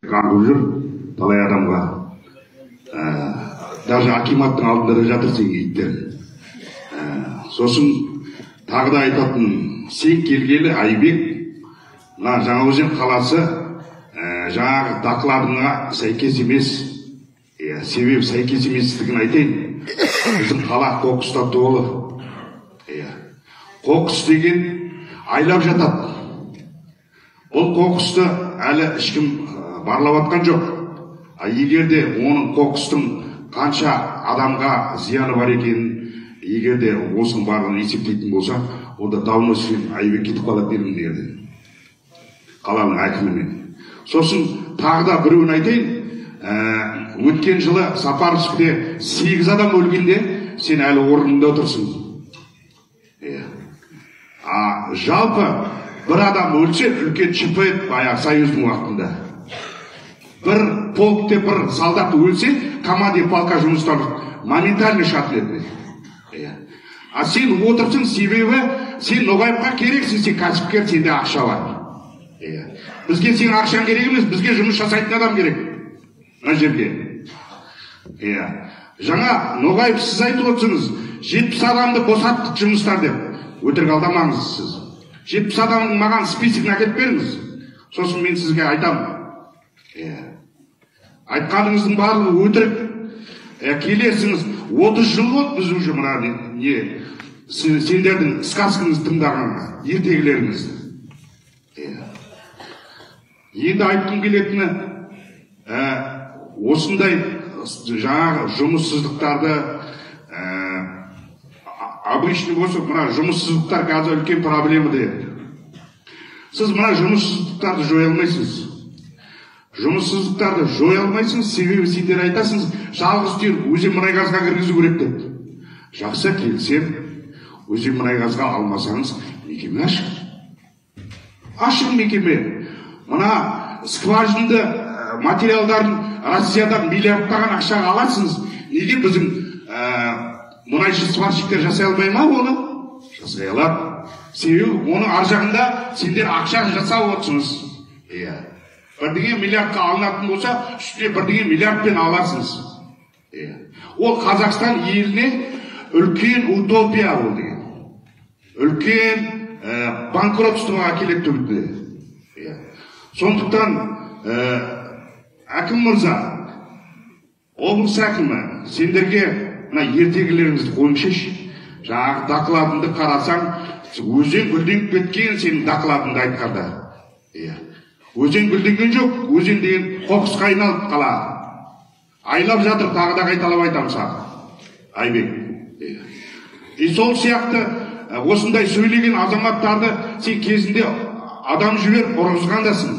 қаңғып жүр талай адамға. Даже акиматтың алдында да жатыр сен иттер. Сосын тағы да айтатын, сен келгелі Айбек, мына Жаңаөзен қаласы жаңағы дақладыңа сәйкес емес. Себебі сәйкес еместігін айтайын. Біздің қала қоқыстан толы. Қоқыс деген айлап жатады. Бұл қоқысты әлі ешкім барлап атқан жоқ. Егерде оның қоқыстың қанша адамға зияны бар екенін, егерде осының барлығын есептейтін болса, онда давно сен Айбек кетіп қалады дедім деді. Қаланың әкімімен. Сосын тағы да біреуін айтайын. Өткен жылы Сапаровскте 8 адам өлгенде сен әлі орнында отырсың. Жалпы бір адам өлсе үлкен ЧП еді баяғы Союздың уақытында. Бір полкте бір солдат өлсе, командир полка жұмыстан моментально шатылады. Сен отырсың, себебі сен Ноғаевқа керексің, сен кәсіпкер, сенде ақша бар. Бізге сен ақшаң керек емес, бізге жұмыс жасайтын адам керек. Мына жерге. Жаңа Ноғаев сіз айтып отырсыңыз, 70 адамды босаттық жұмыстар деп. Өтірік алдамаңыз сіз. 70 адамның маған списогын әкеліп беріңіз. Сосын мен сізге айтамын. Айтқаныңыздың барлығы өтірік. Келесіңіз, 30 жыл болды біз уже мына сендердің сказкаңызды тыңдағанға, ертегілеріңізді. Енді айтқым келетіні, осындай жаңағы жұмыссыздықтарды обычный болса, мына жұмыссыздықтар қазір үлкен проблема деді. Сіз мына жұмыссыздықтарды жоя алмайсыз. Жұмыссыздықтарды жоя алмайсыңыз, себебі сендер айтасыңыз, жалғыз түйір Өзенмұнайгазға кіргізу керек деп. Жақсы, келсем, Өзенмұнайгазға алмасаңыз, мекеме ашық. Ашық мекеме. Мына скважинды материалдарын Россиядан миллиардтаған ақшаға аласыңыз. Неге біздің мұнайшы сварщиктер жасай алмай ма оны? Жасай алады. Себебі оның ар жағында сендер ақша жасап отырсыңыз. Бірдеңе миллиардқа алынатын болса, үстіне бірдеңе миллиардпен аласыңыз. Ол Қазақстан еліне үлкен утопия ол деген. Үлкен банкротствоға әкеледі түбінде. Сондықтан әкім мырза, облыс әкімі, сендерге ертегілеріңізді қойыңызшы. Жаңағы дақладыңды қарасаң, өзен гүлденіп кеткен сенің дақладыңды айтқанда. Өзен гүлденген жоқ, өзен деген қоқысқа айналып қалады. Айлап жатыр, тағы да қайталап айтамын саған. Айбек. Сол сияқты осындай сөйлеген азаматтарды сен кезінде адам жіберіп ұрғызғандасың.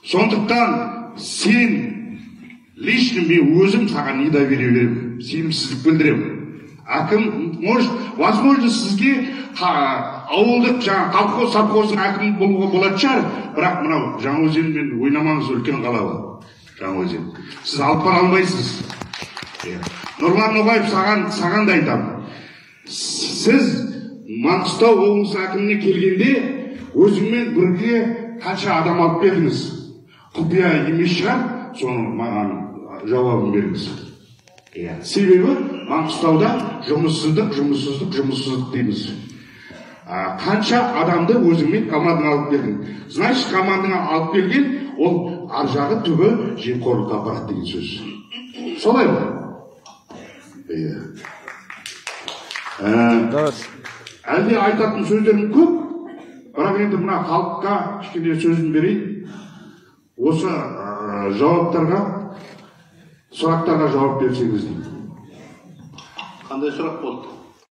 Сондықтан сен лично мен өзім саған недоверие беремін, сенімсіздік білдіремін. Әкім, возможно, сізге ауылдық колхоз совхоздың әкімі болуға болады шығар, бірақ мынау Жаңаөзенмен ойнамаңыз, үлкен қала. Жаңаөзен. Сіз алып бара алмайсыз. Нұрлан Ноғаев саған да айтамын. Сіз Маңғыстау облысы әкіміне келгенде өзіңмен бірге қанша адам алып бердіңіз? Құпия емес шығар, соны маған жауабын беріңіз. Себебі Маңғыстауда жұмыссыздық дейміз. Қанша адамды өзіңмен командаңа алып бердің? Значит, командаңа алып келген, ол ар жағы түбі жемқорлыққа апарады деген сөз. Солай ба? Әлде айтатын сөздерім көп, бірақ енді мына халыққа кішкене сөзін берейін. Осы жауаптарға, сұрақтарға жауап берсеңіз деймін. Қандай сұрақ болды?